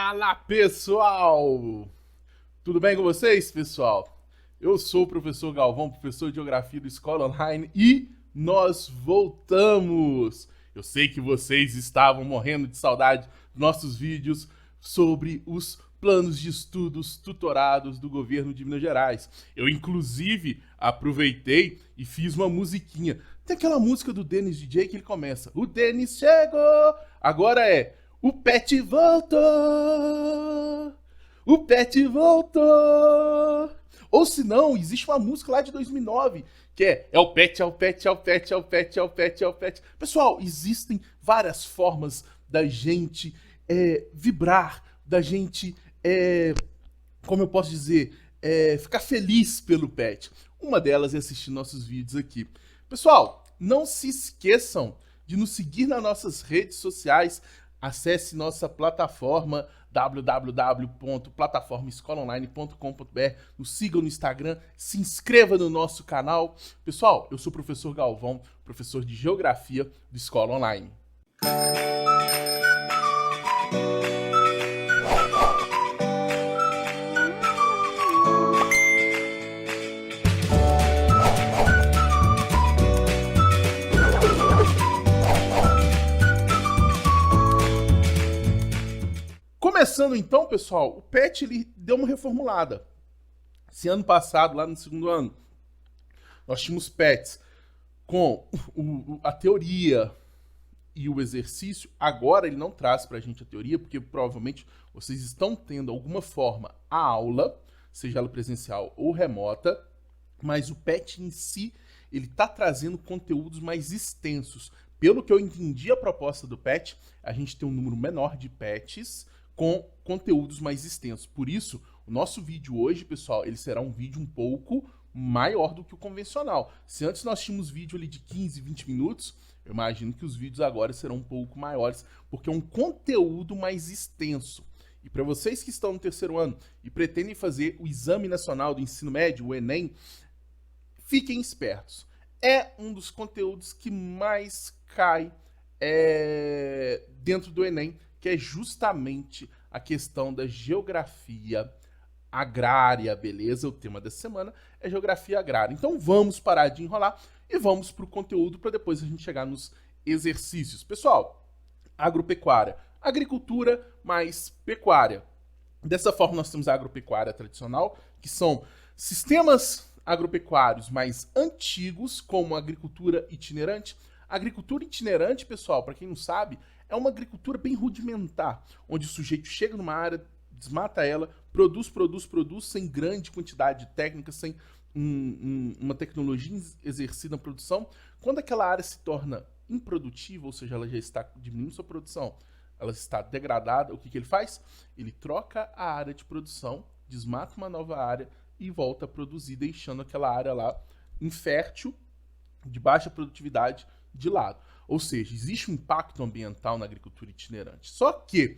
Fala, pessoal! Tudo bem com vocês, pessoal? Eu sou o professor Galvão, professor de Geografia do Escola Online, e nós voltamos! Eu sei que vocês estavam morrendo de saudade dos nossos vídeos sobre os planos de estudos tutorados do governo de Minas Gerais. Eu, inclusive, aproveitei e fiz uma musiquinha. Tem aquela música do Dennis DJ que ele começa: o Dennis chegou! Agora é: o Pet voltou! O Pet voltou! Ou se não, existe uma música lá de 2009 que é o Pet, é o Pet, é o Pet, é o Pet, é o Pet, é o Pet. Pessoal, existem várias formas da gente vibrar, da gente, como eu posso dizer, ficar feliz pelo Pet. Uma delas é assistir nossos vídeos aqui. Pessoal, não se esqueçam de nos seguir nas nossas redes sociais. Acesse nossa plataforma www.plataformaescolaonline.com.br. Nos siga no Instagram, se inscreva no nosso canal. Pessoal, eu sou o professor Galvão, professor de Geografia do Escola Online. Começando então, pessoal, o PET ele deu uma reformulada. Esse ano passado, lá no segundo ano, nós tínhamos PETs com a teoria e o exercício. Agora ele não traz pra gente a teoria, porque provavelmente vocês estão tendo alguma forma a aula, seja ela presencial ou remota, mas o PET em si, ele tá trazendo conteúdos mais extensos. Pelo que eu entendi a proposta do PET, a gente tem um número menor de PETs com conteúdos mais extensos. Por isso, o nosso vídeo hoje, pessoal, ele será um vídeo um pouco maior do que o convencional. Se antes nós tínhamos vídeo ali de 15, 20 minutos, eu imagino que os vídeos agora serão um pouco maiores, porque é um conteúdo mais extenso. E para vocês que estão no terceiro ano e pretendem fazer o Exame Nacional do Ensino Médio, o Enem, fiquem espertos. É um dos conteúdos que mais cai dentro do Enem, que é justamente a questão da geografia agrária, beleza? O tema dessa semana é geografia agrária. Então vamos parar de enrolar e vamos para o conteúdo para depois a gente chegar nos exercícios. Pessoal, agropecuária, agricultura mais pecuária. Dessa forma nós temos a agropecuária tradicional, que são sistemas agropecuários mais antigos, como a agricultura itinerante. A agricultura itinerante, pessoal, para quem não sabe, é uma agricultura bem rudimentar, onde o sujeito chega numa área, desmata ela, produz sem grande quantidade de técnica, sem uma tecnologia exercida na produção. Quando aquela área se torna improdutiva, ou seja, ela já está diminuindo sua produção, ela está degradada, o que ele faz? Ele troca a área de produção, desmata uma nova área e volta a produzir, deixando aquela área lá infértil, de baixa produtividade, de lado. Ou seja, existe um impacto ambiental na agricultura itinerante. Só que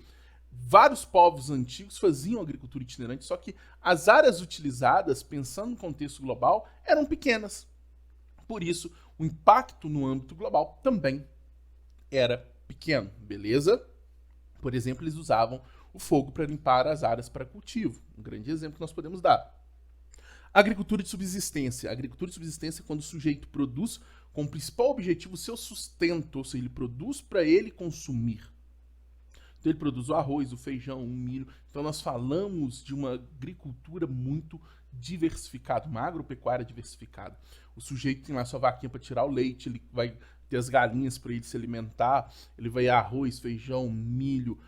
vários povos antigos faziam agricultura itinerante, só que as áreas utilizadas, pensando no contexto global, eram pequenas. Por isso, o impacto no âmbito global também era pequeno, beleza? Por exemplo, eles usavam o fogo para limpar as áreas para cultivo. Um grande exemplo que nós podemos dar. Agricultura de subsistência. A agricultura de subsistência é quando o sujeito produz com o principal objetivo o seu sustento, ou seja, ele produz para ele consumir. Então ele produz o arroz, o feijão, o milho. Então nós falamos de uma agricultura muito diversificada, uma agropecuária diversificada. O sujeito tem lá sua vaquinha para tirar o leite, ele vai ter as galinhas para ele se alimentar, ele vai arroz, feijão, milho,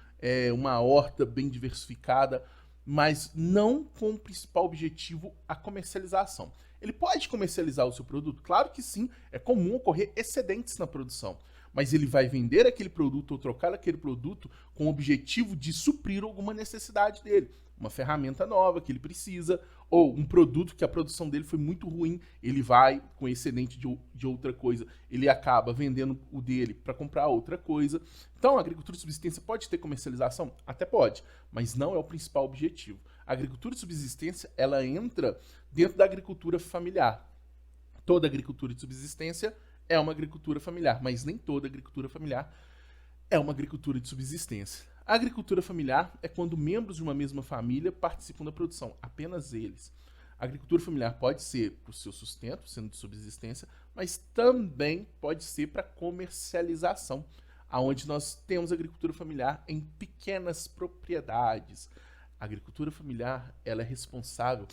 uma horta bem diversificada, mas não com o principal objetivo a comercialização. Ele pode comercializar o seu produto? Claro que sim, é comum ocorrer excedentes na produção, mas ele vai vender aquele produto ou trocar aquele produto com o objetivo de suprir alguma necessidade dele. Uma ferramenta nova que ele precisa, ou um produto que a produção dele foi muito ruim, ele vai com excedente de outra coisa, ele acaba vendendo o dele para comprar outra coisa. Então, a agricultura de subsistência pode ter comercialização? Até pode, mas não é o principal objetivo. A agricultura de subsistência, ela entra dentro da agricultura familiar. Toda agricultura de subsistência é uma agricultura familiar, mas nem toda agricultura familiar é uma agricultura de subsistência. A agricultura familiar é quando membros de uma mesma família participam da produção, apenas eles. A agricultura familiar pode ser para o seu sustento, sendo de subsistência, mas também pode ser para comercialização, aonde nós temos agricultura familiar em pequenas propriedades. A agricultura familiar ela é responsável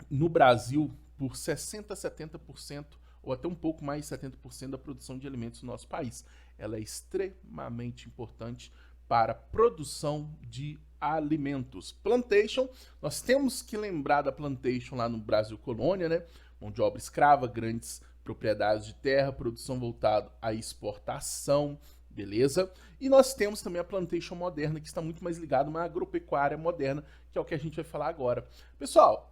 no Brasil por 60% a 70%, ou até um pouco mais de 70% da produção de alimentos no nosso país. Ela é extremamente importante para a produção de alimentos. Plantation, nós temos que lembrar da plantation lá no Brasil Colônia, né? Mão de obra escrava, grandes propriedades de terra, produção voltada à exportação, beleza? E nós temos também a plantation moderna, que está muito mais ligada a uma agropecuária moderna, que é o que a gente vai falar agora. Pessoal,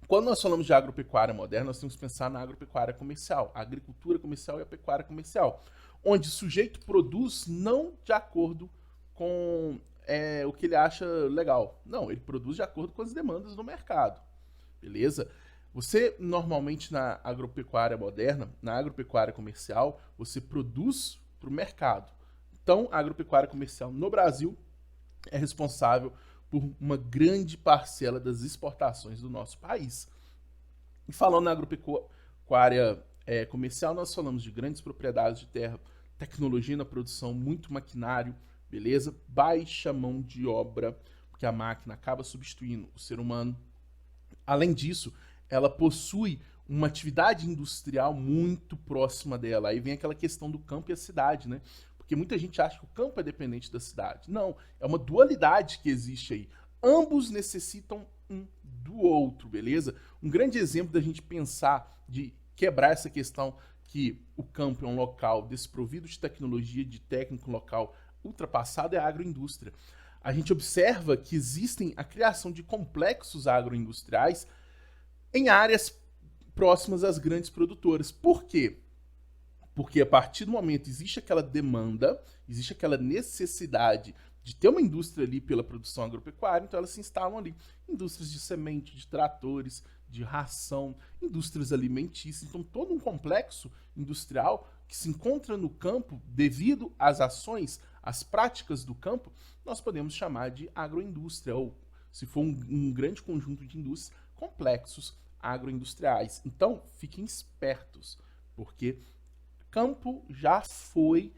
quando nós falamos de agropecuária moderna, nós temos que pensar na agropecuária comercial, a agricultura comercial e a pecuária comercial, onde o sujeito produz não de acordo com o que ele acha legal. Não, ele produz de acordo com as demandas do mercado, beleza? Você, normalmente, na agropecuária moderna, na agropecuária comercial, você produz para o mercado. Então, a agropecuária comercial no Brasil é responsável por uma grande parcela das exportações do nosso país. E falando na agropecuária comercial, nós falamos de grandes propriedades de terra, tecnologia na produção, muito maquinário, beleza? Baixa mão de obra, porque a máquina acaba substituindo o ser humano. Além disso, ela possui uma atividade industrial muito próxima dela. Aí vem aquela questão do campo e a cidade, né? Porque muita gente acha que o campo é dependente da cidade. Não, é uma dualidade que existe aí. Ambos necessitam um do outro, beleza? Um grande exemplo da gente pensar, de quebrar essa questão que o campo é um local desprovido de tecnologia, de técnico local ultrapassado, é a agroindústria. A gente observa que existem a criação de complexos agroindustriais em áreas próximas às grandes produtoras. Por quê? Porque a partir do momento existe aquela demanda, existe aquela necessidade de ter uma indústria ali pela produção agropecuária, então elas se instalam ali. Indústrias de semente, de tratores, de ração, indústrias alimentícias. Então todo um complexo industrial que se encontra no campo devido às ações, às práticas do campo, nós podemos chamar de agroindústria, ou se for um grande conjunto de indústrias, complexos agroindustriais. Então fiquem espertos, porque campo já foi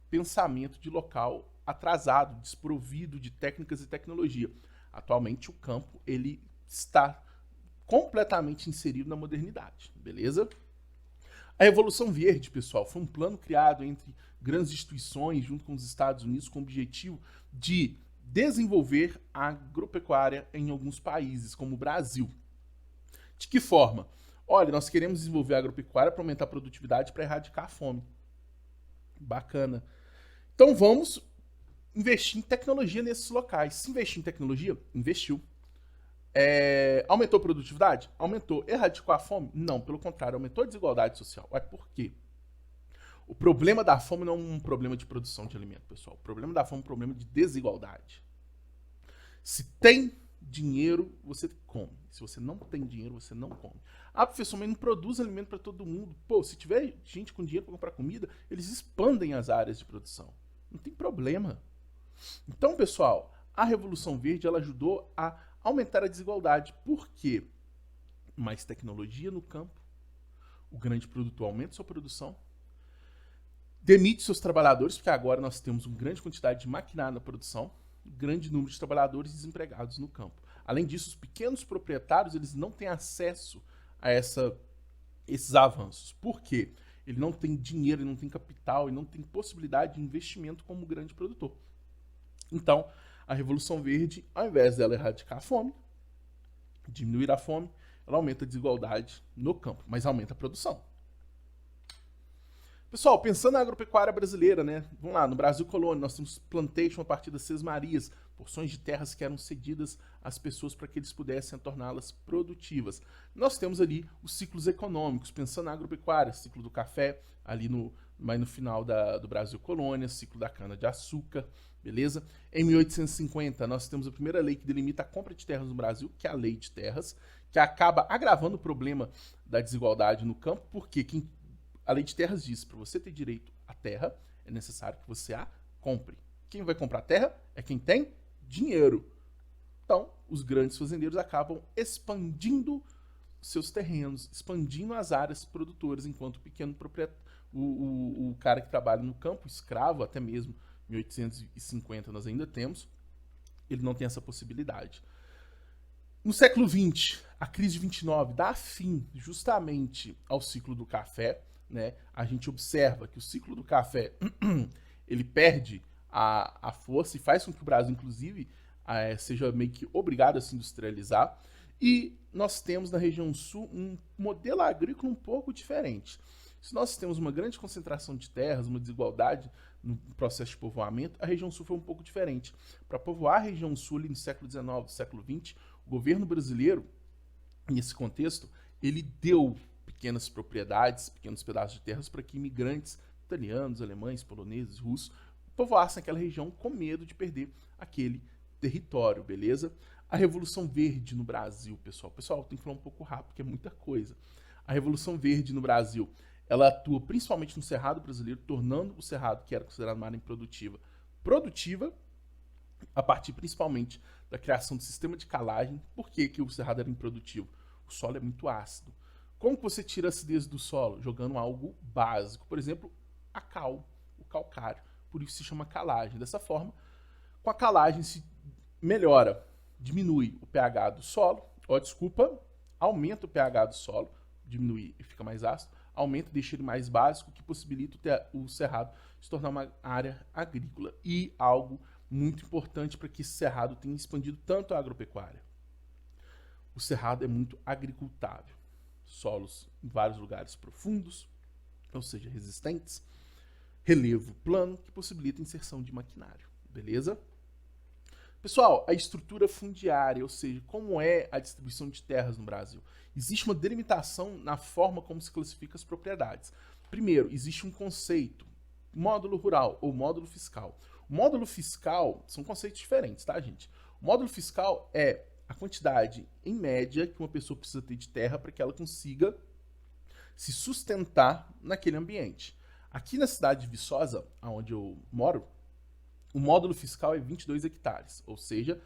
pensamento de local atrasado, desprovido de técnicas e tecnologia. Atualmente o campo ele está completamente inserido na modernidade, beleza? A Revolução Verde, pessoal, foi um plano criado entre grandes instituições junto com os Estados Unidos com o objetivo de desenvolver a agropecuária em alguns países, como o Brasil. De que forma? Olha, nós queremos desenvolver a agropecuária para aumentar a produtividade, para erradicar a fome. Bacana. Então vamos investir em tecnologia nesses locais. Se investir em tecnologia, investiu. Aumentou a produtividade? Aumentou. Erradicou a fome? Não, pelo contrário, aumentou a desigualdade social. Ué, por quê? O problema da fome não é um problema de produção de alimento, pessoal. O problema da fome é um problema de desigualdade. Se tem dinheiro, você come. Se você não tem dinheiro, você não come. Ah, professor, mas não produz alimento para todo mundo. Pô, se tiver gente com dinheiro para comprar comida, eles expandem as áreas de produção. Não tem problema. Então, pessoal, a Revolução Verde ela ajudou a aumentar a desigualdade. Por quê? Mais tecnologia no campo, o grande produtor aumenta sua produção, demite seus trabalhadores, porque agora nós temos uma grande quantidade de maquinário na produção, grande número de trabalhadores desempregados no campo. Além disso, os pequenos proprietários eles não têm acesso a esses avanços. Por quê? Ele não tem dinheiro, ele não tem capital, ele não tem possibilidade de investimento como grande produtor. Então, a Revolução Verde, ao invés dela erradicar a fome, diminuir a fome, ela aumenta a desigualdade no campo, mas aumenta a produção. Pessoal, pensando na agropecuária brasileira, né? Vamos lá, no Brasil Colônia, nós temos plantation a partir das Seis Marias, porções de terras que eram cedidas às pessoas para que eles pudessem torná-las produtivas. Nós temos ali os ciclos econômicos, pensando na agropecuária, ciclo do café, ali mais no final do Brasil Colônia, ciclo da cana-de-açúcar, beleza? Em 1850, nós temos a primeira lei que delimita a compra de terras no Brasil, que é a Lei de Terras, que acaba agravando o problema da desigualdade no campo, porque a Lei de Terras diz que para você ter direito à terra, é necessário que você a compre. Quem vai comprar terra é quem tem dinheiro. Então, os grandes fazendeiros acabam expandindo seus terrenos, expandindo as áreas produtoras, enquanto o pequeno proprietário, o cara que trabalha no campo, escravo, até mesmo em 1850 nós ainda temos, ele não tem essa possibilidade. No século XX, a crise de 29 dá fim justamente ao ciclo do café, né? A gente observa que o ciclo do café ele perde a força e faz com que o Brasil, inclusive, seja meio que obrigado a se industrializar. E nós temos na região sul um modelo agrícola um pouco diferente. Se nós temos uma grande concentração de terras, uma desigualdade no processo de povoamento, a região sul foi um pouco diferente. Para povoar a região sul ali no século XIX, século XX, o governo brasileiro, nesse contexto, ele deu pequenas propriedades, pequenos pedaços de terras para que imigrantes italianos, alemães, poloneses, russos povoassem aquela região com medo de perder aquele território, beleza? A Revolução Verde no Brasil, pessoal. Pessoal, tem que falar um pouco rápido, porque é muita coisa. A Revolução Verde no Brasil, ela atua principalmente no cerrado brasileiro, tornando o cerrado, que era considerado uma área improdutiva, produtiva, a partir principalmente da criação do sistema de calagem. Por que o cerrado era improdutivo? O solo é muito ácido. Como que você tira a acidez do solo? Jogando algo básico. Por exemplo, a cal, o calcário. Por isso se chama calagem. Dessa forma, com a calagem se melhora, diminui o pH do solo, aumenta o pH do solo, diminui e fica mais ácido, aumenta e deixa ele mais básico, que possibilita o cerrado se tornar uma área agrícola. E algo muito importante para que esse cerrado tenha expandido tanto a agropecuária. O cerrado é muito agricultável. Solos em vários lugares profundos, ou seja, resistentes, relevo plano, que possibilita a inserção de maquinário. Beleza? Pessoal, a estrutura fundiária, ou seja, como é a distribuição de terras no Brasil? Existe uma delimitação na forma como se classifica as propriedades. Primeiro, existe um conceito, módulo rural ou módulo fiscal. O módulo fiscal são conceitos diferentes, tá, gente? O módulo fiscal é a quantidade, em média, que uma pessoa precisa ter de terra para que ela consiga se sustentar naquele ambiente. Aqui na cidade de Viçosa, onde eu moro, o módulo fiscal é 22 hectares, ou seja,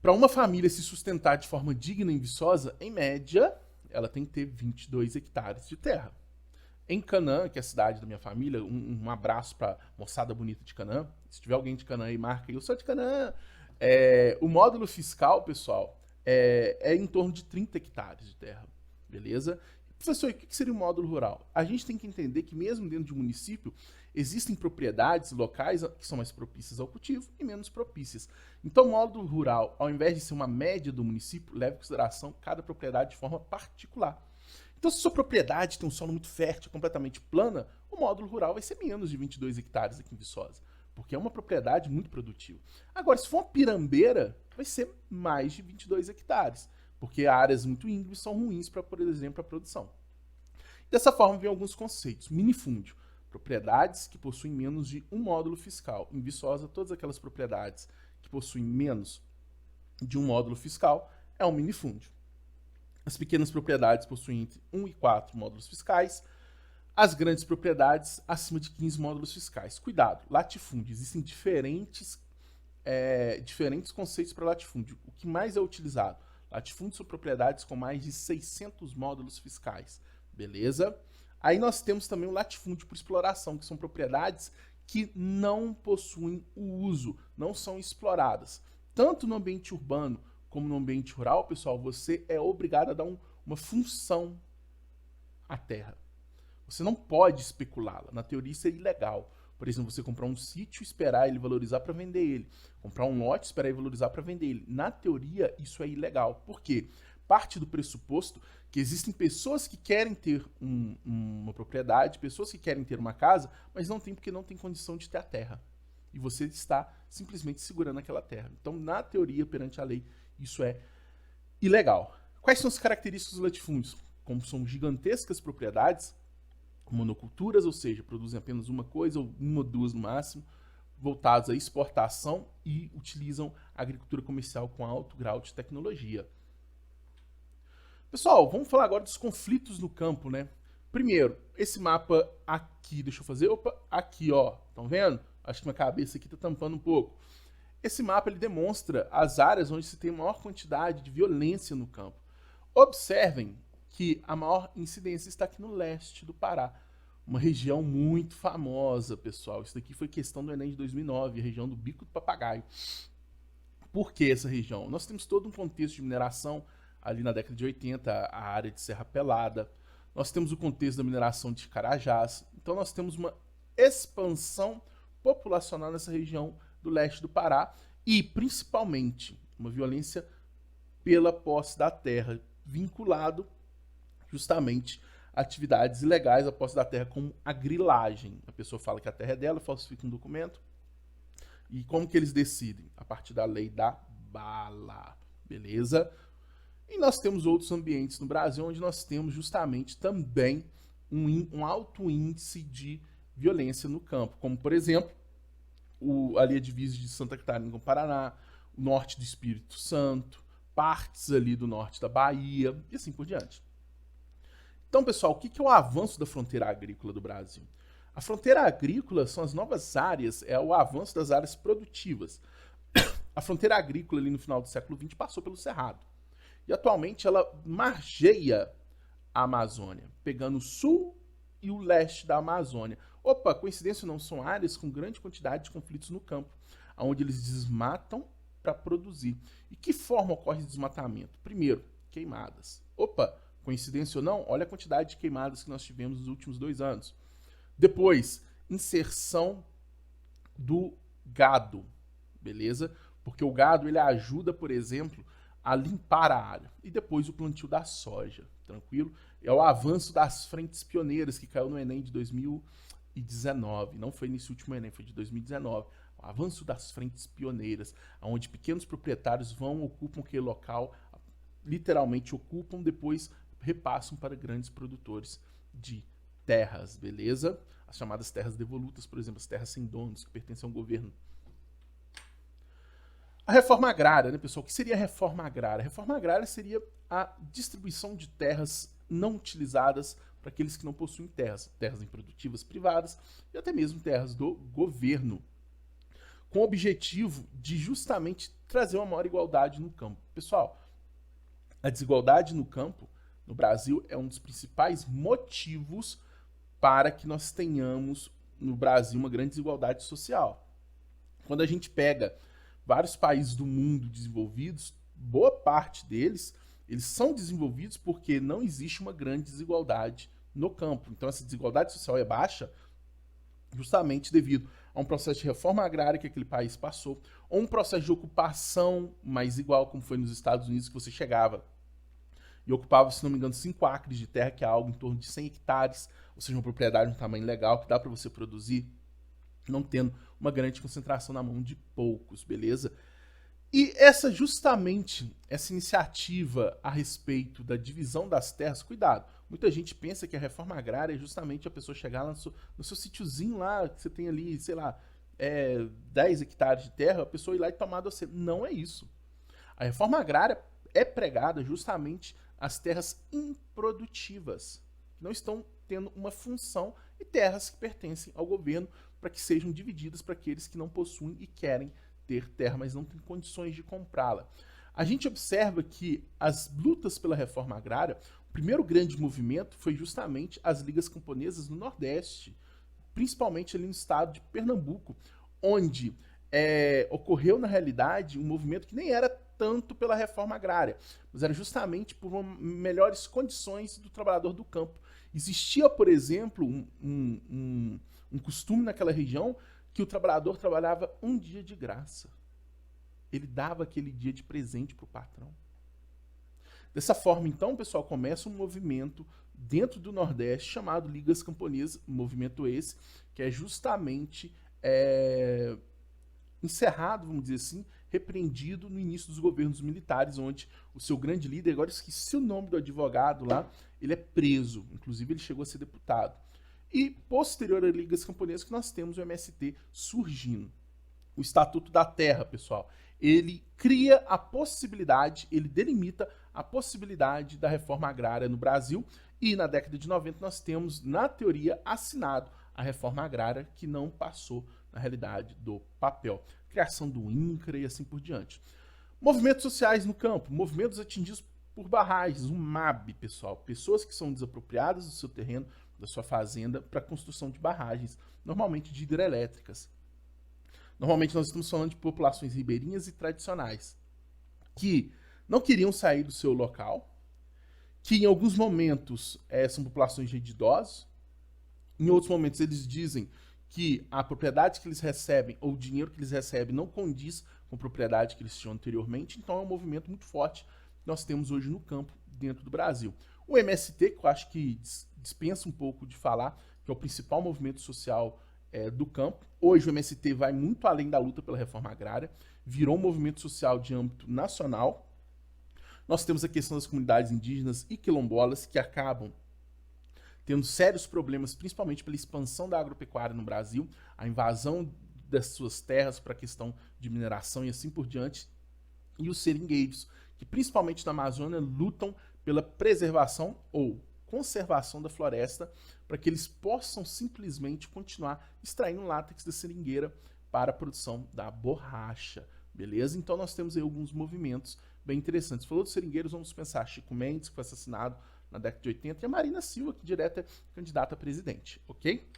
para uma família se sustentar de forma digna em Viçosa, em média, ela tem que ter 22 hectares de terra. Em Canaã, que é a cidade da minha família, um abraço para moçada bonita de Canaã. Se tiver alguém de Canaã aí, marca aí, eu sou de Canaã. O módulo fiscal, pessoal, é em torno de 30 hectares de terra, beleza? Professor, o que seria o módulo rural? A gente tem que entender que mesmo dentro de um município, existem propriedades locais que são mais propícias ao cultivo e menos propícias. Então, o módulo rural, ao invés de ser uma média do município, leva em consideração cada propriedade de forma particular. Então, se sua propriedade tem um solo muito fértil, completamente plana, o módulo rural vai ser menos de 22 hectares aqui em Viçosa, porque é uma propriedade muito produtiva. Agora, se for uma pirambeira, vai ser mais de 22 hectares, porque áreas muito íngremes são ruins para, por exemplo, a produção. Dessa forma, vem alguns conceitos. Minifúndio, propriedades que possuem menos de um módulo fiscal. Em Viçosa, todas aquelas propriedades que possuem menos de um módulo fiscal é um minifúndio. As pequenas propriedades possuem entre 1 e 4 módulos fiscais. As grandes propriedades, acima de 15 módulos fiscais. Cuidado, latifúndio. Existem diferentes conceitos para latifúndio. O que mais é utilizado? Latifúndios são propriedades com mais de 600 módulos fiscais. Beleza? Aí nós temos também o latifúndio por exploração, que são propriedades que não possuem o uso, não são exploradas. Tanto no ambiente urbano como no ambiente rural, pessoal, você é obrigado a dar uma função à terra. Você não pode especulá-la. Na teoria, isso é ilegal. Por exemplo, você comprar um sítio e esperar ele valorizar para vender ele. Comprar um lote e esperar ele valorizar para vender ele. Na teoria, isso é ilegal. Por quê? Parte do pressuposto que existem pessoas que querem ter uma propriedade, pessoas que querem ter uma casa, mas não tem porque não tem condição de ter a terra. E você está simplesmente segurando aquela terra. Então, na teoria, perante a lei, isso é ilegal. Quais são as características dos latifúndios? Como são gigantescas propriedades, monoculturas, ou seja, produzem apenas uma coisa ou uma ou duas no máximo, voltados à exportação e utilizam a agricultura comercial com alto grau de tecnologia. Pessoal, vamos falar agora dos conflitos no campo, né? Primeiro, esse mapa aqui, deixa eu fazer, aqui, ó, estão vendo? Acho que minha cabeça aqui está tampando um pouco. Esse mapa ele demonstra as áreas onde se tem maior quantidade de violência no campo. Observem que a maior incidência está aqui no leste do Pará. Uma região muito famosa, pessoal. Isso daqui foi questão do Enem de 2009, a região do Bico do Papagaio. Por que essa região? Nós temos todo um contexto de mineração, ali na década de 80, a área de Serra Pelada. Nós temos o contexto da mineração de Carajás. Então nós temos uma expansão populacional nessa região do leste do Pará e, principalmente, uma violência pela posse da terra, vinculado justamente a atividades ilegais, a posse da terra como a grilagem. A pessoa fala que a terra é dela, falsifica um documento. E como que eles decidem? A partir da lei da bala, beleza? E nós temos outros ambientes no Brasil onde nós temos justamente também um alto índice de violência no campo, como, por exemplo, ali a divisa de Santa Catarina com o Paraná, o norte do Espírito Santo, partes ali do norte da Bahia e assim por diante. Então, pessoal, o que é o avanço da fronteira agrícola do Brasil? A fronteira agrícola são as novas áreas, é o avanço das áreas produtivas. A fronteira agrícola ali no final do século XX passou pelo Cerrado. E atualmente ela margeia a Amazônia, pegando o sul e o leste da Amazônia. Opa, coincidência ou não, são áreas com grande quantidade de conflitos no campo, onde eles desmatam para produzir. E que forma ocorre esse desmatamento? Primeiro, queimadas. Opa, coincidência ou não, olha a quantidade de queimadas que nós tivemos nos últimos 2 anos. Depois, inserção do gado, beleza? Porque o gado ele ajuda, por exemplo, a limpar a área. E depois o plantio da soja, tranquilo? É o avanço das frentes pioneiras que caiu no Enem de 2019. Não foi nesse último Enem, foi de 2019. O avanço das frentes pioneiras, onde pequenos proprietários ocupam aquele local, literalmente ocupam, depois repassam para grandes produtores de terras, beleza? As chamadas terras devolutas, por exemplo, as terras sem donos, que pertencem ao governo. A reforma agrária, né, pessoal? O que seria a reforma agrária? A reforma agrária seria a distribuição de terras não utilizadas para aqueles que não possuem terras, terras improdutivas privadas e até mesmo terras do governo, com o objetivo de justamente trazer uma maior igualdade no campo. Pessoal, a desigualdade no campo, no Brasil, é um dos principais motivos para que nós tenhamos no Brasil uma grande desigualdade social. Quando a gente pega vários países do mundo desenvolvidos, boa parte deles, eles são desenvolvidos porque não existe uma grande desigualdade no campo. Então essa desigualdade social é baixa justamente devido a um processo de reforma agrária que aquele país passou, ou um processo de ocupação mais igual, como foi nos Estados Unidos, que você chegava e ocupava, se não me engano, 5 acres de terra, que é algo em torno de 100 hectares, ou seja, uma propriedade de um tamanho legal, que dá para você produzir, não tendo uma grande concentração na mão de poucos, beleza? E essa iniciativa a respeito da divisão das terras, cuidado, muita gente pensa que a reforma agrária é justamente a pessoa chegar lá no seu sítiozinho lá, que você tem ali, sei lá, 10 hectares de terra, a pessoa ir lá e tomar você. Não é isso. A reforma agrária é pregada justamente às terras improdutivas, que não estão tendo uma função, e terras que pertencem ao governo para que sejam divididas para aqueles que não possuem e querem ter terra, mas não têm condições de comprá-la. A gente observa que as lutas pela reforma agrária, o primeiro grande movimento foi justamente as ligas camponesas no Nordeste, principalmente ali no estado de Pernambuco, onde ocorreu, na realidade, um movimento que nem era tanto pela reforma agrária, mas era justamente por melhores condições do trabalhador do campo. Existia, por exemplo, um costume naquela região que o trabalhador trabalhava um dia de graça. Ele dava aquele dia de presente para o patrão. Dessa forma, então, pessoal, começa um movimento dentro do Nordeste chamado Ligas Camponesas, movimento esse que é justamente encerrado, vamos dizer assim, repreendido no início dos governos militares, onde o seu grande líder, agora esqueci o nome do advogado lá, ele é preso, inclusive ele chegou a ser deputado. E posterior às Ligas Camponesas que nós temos o MST surgindo. O Estatuto da Terra, pessoal, ele cria a possibilidade, ele delimita a possibilidade da reforma agrária no Brasil, e na década de 90 nós temos, na teoria, assinado a reforma agrária que não passou na realidade, do papel. Criação do INCRA e assim por diante. Movimentos sociais no campo, movimentos atingidos por barragens, um MAB, pessoal. Pessoas que são desapropriadas do seu terreno, da sua fazenda, para a construção de barragens, normalmente de hidrelétricas. Normalmente nós estamos falando de populações ribeirinhas e tradicionais, que não queriam sair do seu local, que em alguns momentos são populações de idosos, em outros momentos eles dizem que a propriedade que eles recebem ou o dinheiro que eles recebem não condiz com a propriedade que eles tinham anteriormente, então é um movimento muito forte que nós temos hoje no campo dentro do Brasil. O MST, que eu acho que dispensa um pouco de falar, que é o principal movimento social do campo. Hoje o MST vai muito além da luta pela reforma agrária, virou um movimento social de âmbito nacional. Nós temos a questão das comunidades indígenas e quilombolas que acabam tendo sérios problemas, principalmente pela expansão da agropecuária no Brasil, a invasão das suas terras para a questão de mineração e assim por diante, e os seringueiros, que principalmente na Amazônia lutam pela preservação ou conservação da floresta para que eles possam simplesmente continuar extraindo látex da seringueira para a produção da borracha, beleza? Então nós temos aí alguns movimentos bem interessantes. Falou dos seringueiros, vamos pensar Chico Mendes, que foi assassinado na década de 80, e a Marina Silva, que direto é candidata a presidente, ok?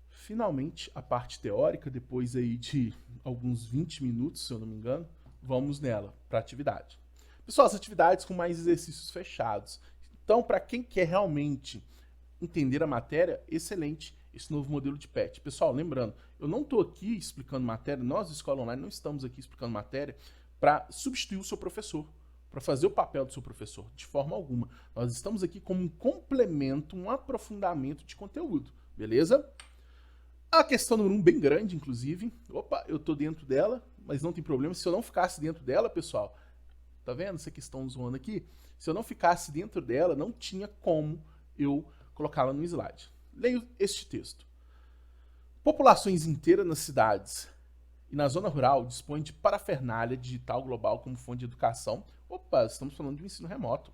Finalmente, a parte teórica, depois aí de alguns 20 minutos, se eu não me engano, vamos nela, para a atividade. Pessoal, as atividades com mais exercícios fechados. Então, para quem quer realmente entender a matéria, excelente esse novo modelo de PET. Pessoal, lembrando, eu não estou aqui explicando matéria, nós da Escola Online não estamos aqui explicando matéria para substituir o seu professor, para fazer o papel do seu professor, de forma alguma. Nós estamos aqui como um complemento, um aprofundamento de conteúdo, beleza? A questão número 1, bem grande, inclusive. Opa, eu tô dentro dela, mas não tem problema. Se eu não ficasse dentro dela, pessoal, tá vendo essa questão zoando aqui? Se eu não ficasse dentro dela, não tinha como eu colocá-la no slide. Leio este texto. Populações inteiras nas cidades e na zona rural dispõem de parafernália digital global como fonte de educação. Opa, estamos falando de um ensino remoto.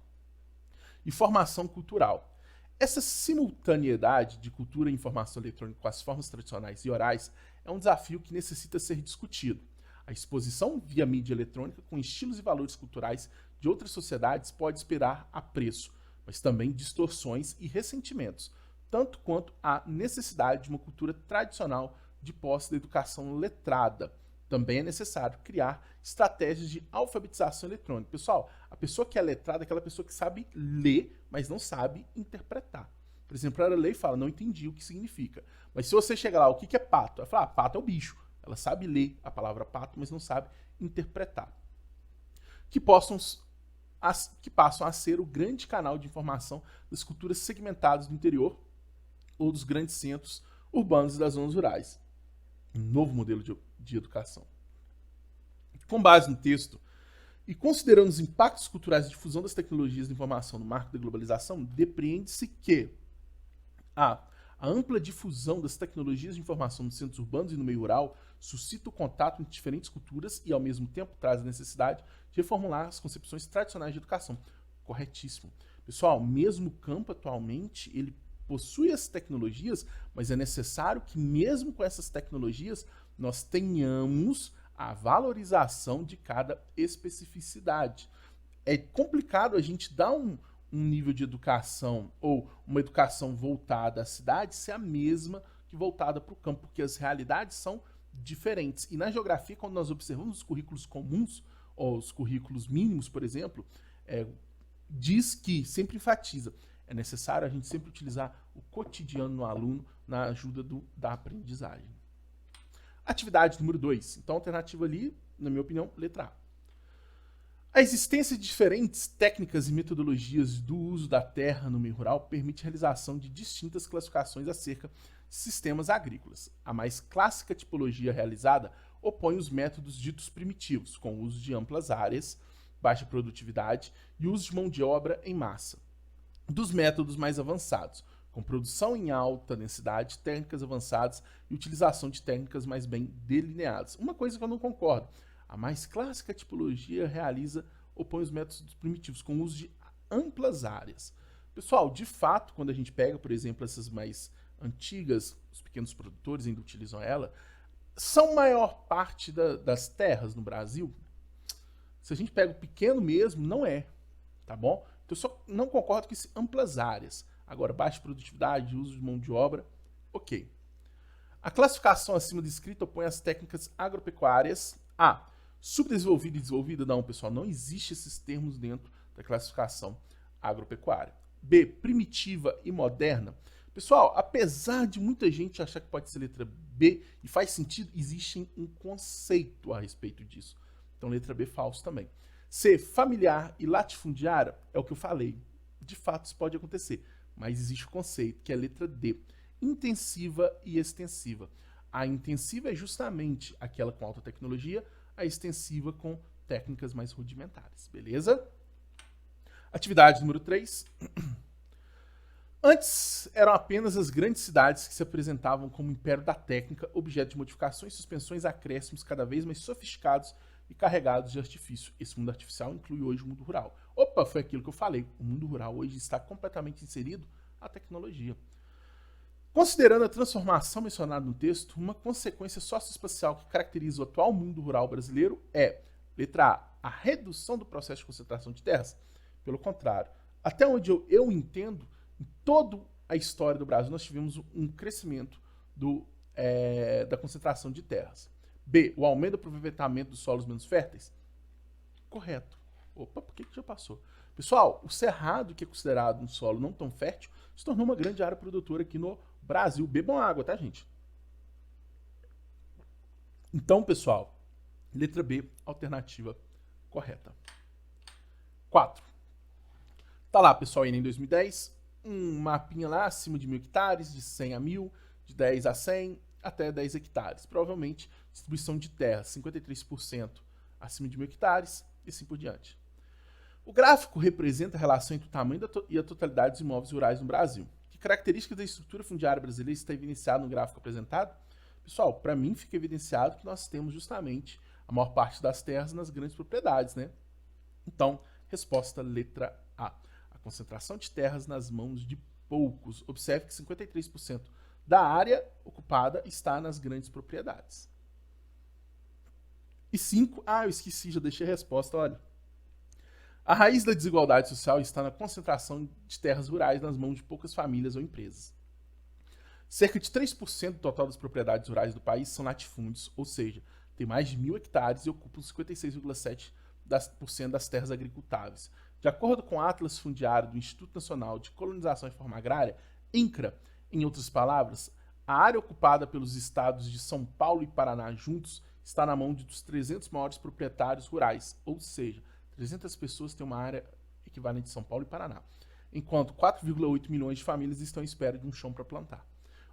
E formação cultural. Essa simultaneidade de cultura e informação eletrônica com as formas tradicionais e orais é um desafio que necessita ser discutido. A exposição via mídia eletrônica com estilos e valores culturais de outras sociedades pode esperar apreço, mas também distorções e ressentimentos, tanto quanto a necessidade de uma cultura tradicional de posse da educação letrada. Também é necessário criar estratégias de alfabetização eletrônica. Pessoal, a pessoa que é letrada é aquela pessoa que sabe ler, mas não sabe interpretar. Por exemplo, ela lê e fala, não entendi o que significa. Mas se você chegar lá, o que é pato? Ela fala, pato é o bicho. Ela sabe ler a palavra pato, mas não sabe interpretar. Que passam a ser o grande canal de informação das culturas segmentadas do interior ou dos grandes centros urbanos e das zonas rurais. Um novo modelo de educação. Com base no texto, e considerando os impactos culturais de difusão das tecnologias de informação no marco da globalização, depreende-se que a ampla difusão das tecnologias de informação nos centros urbanos e no meio rural suscita o contato entre diferentes culturas e, ao mesmo tempo, traz a necessidade de reformular as concepções tradicionais de educação. Corretíssimo. Pessoal, mesmo o campo atualmente, ele possui as tecnologias, mas é necessário que, mesmo com essas tecnologias, nós tenhamos a valorização de cada especificidade. É complicado a gente dar um nível de educação ou uma educação voltada à cidade ser a mesma que voltada para o campo, porque as realidades são diferentes. E na geografia, quando nós observamos os currículos comuns, ou os currículos mínimos, por exemplo, diz que, sempre enfatiza, é necessário a gente sempre utilizar o cotidiano no aluno na ajuda da aprendizagem. Atividade número 2. Então, a alternativa ali, na minha opinião, letra A. A existência de diferentes técnicas e metodologias do uso da terra no meio rural permite a realização de distintas classificações acerca de sistemas agrícolas. A mais clássica tipologia realizada opõe os métodos ditos primitivos, com o uso de amplas áreas, baixa produtividade e uso de mão de obra em massa, dos métodos mais avançados, com produção em alta densidade, técnicas avançadas e utilização de técnicas mais bem delineadas. Uma coisa que eu não concordo, a mais clássica tipologia opõe os métodos primitivos, com o uso de amplas áreas. Pessoal, de fato, quando a gente pega, por exemplo, essas mais antigas, os pequenos produtores ainda utilizam ela, São maior parte das terras no Brasil? Se a gente pega o pequeno mesmo, não é, tá bom? Então eu só não concordo com esse amplas áreas. Agora, baixa produtividade, uso de mão de obra, ok. A classificação acima descrita opõe as técnicas agropecuárias a subdesenvolvida e desenvolvida? Não, pessoal, não existe esses termos dentro da classificação agropecuária. B, primitiva e moderna. Pessoal, apesar de muita gente achar que pode ser letra B, e faz sentido, existe um conceito a respeito disso. Então, letra B, falso também. C, familiar e latifundiária, é o que eu falei. De fato, isso pode acontecer, mas existe o conceito, que é a letra D, intensiva e extensiva. A intensiva é justamente aquela com alta tecnologia, a extensiva com técnicas mais rudimentares, beleza? Atividade número 3. Antes, eram apenas as grandes cidades que se apresentavam como império da técnica, objeto de modificações, suspensões, acréscimos cada vez mais sofisticados e carregados de artifício. Esse mundo artificial inclui hoje o mundo rural. Opa, foi aquilo que eu falei. O mundo rural hoje está completamente inserido à tecnologia. Considerando a transformação mencionada no texto, uma consequência socioespacial que caracteriza o atual mundo rural brasileiro é, letra A, a redução do processo de concentração de terras. Pelo contrário, até onde eu entendo, em toda a história do Brasil, nós tivemos um crescimento da concentração de terras. B, o aumento do aproveitamento dos solos menos férteis. Correto. Opa, por que já passou? Pessoal, o cerrado, que é considerado um solo não tão fértil, se tornou uma grande área produtora aqui no Brasil. Bebam água, tá, gente? Então, pessoal, letra B, alternativa correta. 4. Tá lá, pessoal, em 2010, um mapinha lá acima de 1.000 hectares, de 100 a 1.000, de 10 a 100, até 10 hectares. Provavelmente, distribuição de terra, 53% acima de 1.000 hectares e assim por diante. O gráfico representa a relação entre o tamanho e a totalidade dos imóveis rurais no Brasil. Que características da estrutura fundiária brasileira está evidenciado no gráfico apresentado? Pessoal, para mim fica evidenciado que nós temos justamente a maior parte das terras nas grandes propriedades, né? Então, resposta letra A. A concentração de terras nas mãos de poucos. Observe que 53% da área ocupada está nas grandes propriedades. E 5, eu esqueci, já deixei a resposta, olha. A raiz da desigualdade social está na concentração de terras rurais nas mãos de poucas famílias ou empresas. Cerca de 3% do total das propriedades rurais do país são latifúndios, ou seja, tem mais de 1.000 hectares e ocupam 56,7% das terras agricultáveis. De acordo com o Atlas Fundiário do Instituto Nacional de Colonização e Reforma Agrária, INCRA, em outras palavras, a área ocupada pelos estados de São Paulo e Paraná juntos está na mão dos 300 maiores proprietários rurais, ou seja, 300 pessoas têm uma área equivalente a São Paulo e Paraná, enquanto 4,8 milhões de famílias estão à espera de um chão para plantar.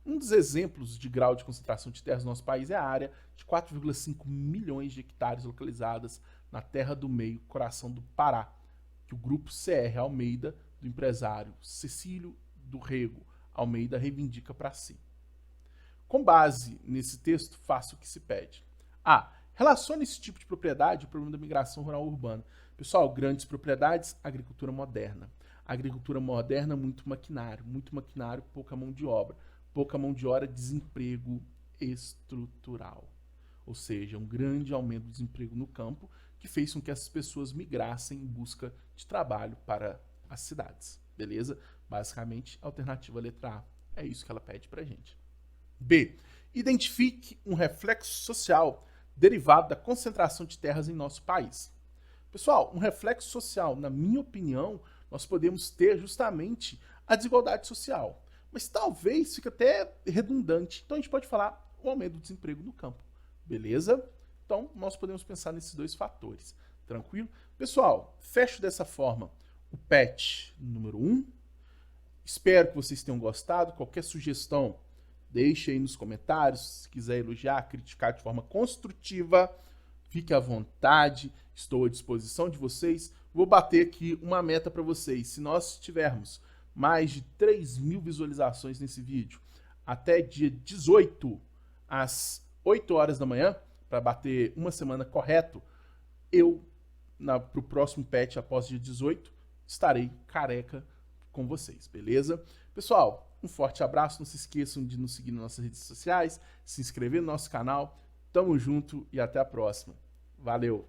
Um dos exemplos de grau de concentração de terras no nosso país é a área de 4,5 milhões de hectares localizadas na Terra do Meio, coração do Pará, que o grupo CR Almeida, do empresário Cecílio do Rego Almeida, reivindica para si. Com base nesse texto, faça o que se pede. A. Relacione esse tipo de propriedade ao problema da migração rural urbana. Pessoal, grandes propriedades, agricultura moderna. Agricultura moderna, muito maquinário, pouca mão de obra. Pouca mão de obra, desemprego estrutural. Ou seja, um grande aumento do desemprego no campo que fez com que essas pessoas migrassem em busca de trabalho para as cidades. Beleza? Basicamente, a alternativa letra A é isso que ela pede pra gente. B. Identifique um reflexo social derivado da concentração de terras em nosso país. Pessoal, um reflexo social, na minha opinião, nós podemos ter justamente a desigualdade social. Mas talvez fique até redundante. Então a gente pode falar o aumento do desemprego no campo. Beleza? Então nós podemos pensar nesses dois fatores. Tranquilo? Pessoal, fecho dessa forma o PET número 1. Espero que vocês tenham gostado. Qualquer sugestão, deixe aí nos comentários. Se quiser elogiar, criticar de forma construtiva, fique à vontade. Estou à disposição de vocês. Vou bater aqui uma meta para vocês. Se nós tivermos mais de 3.000 visualizações nesse vídeo até dia 18, às 8 horas da manhã, para bater uma semana correto, para o próximo patch após dia 18, estarei careca com vocês, beleza? Pessoal, um forte abraço. Não se esqueçam de nos seguir nas nossas redes sociais, se inscrever no nosso canal, Tamo junto e até a próxima. Valeu!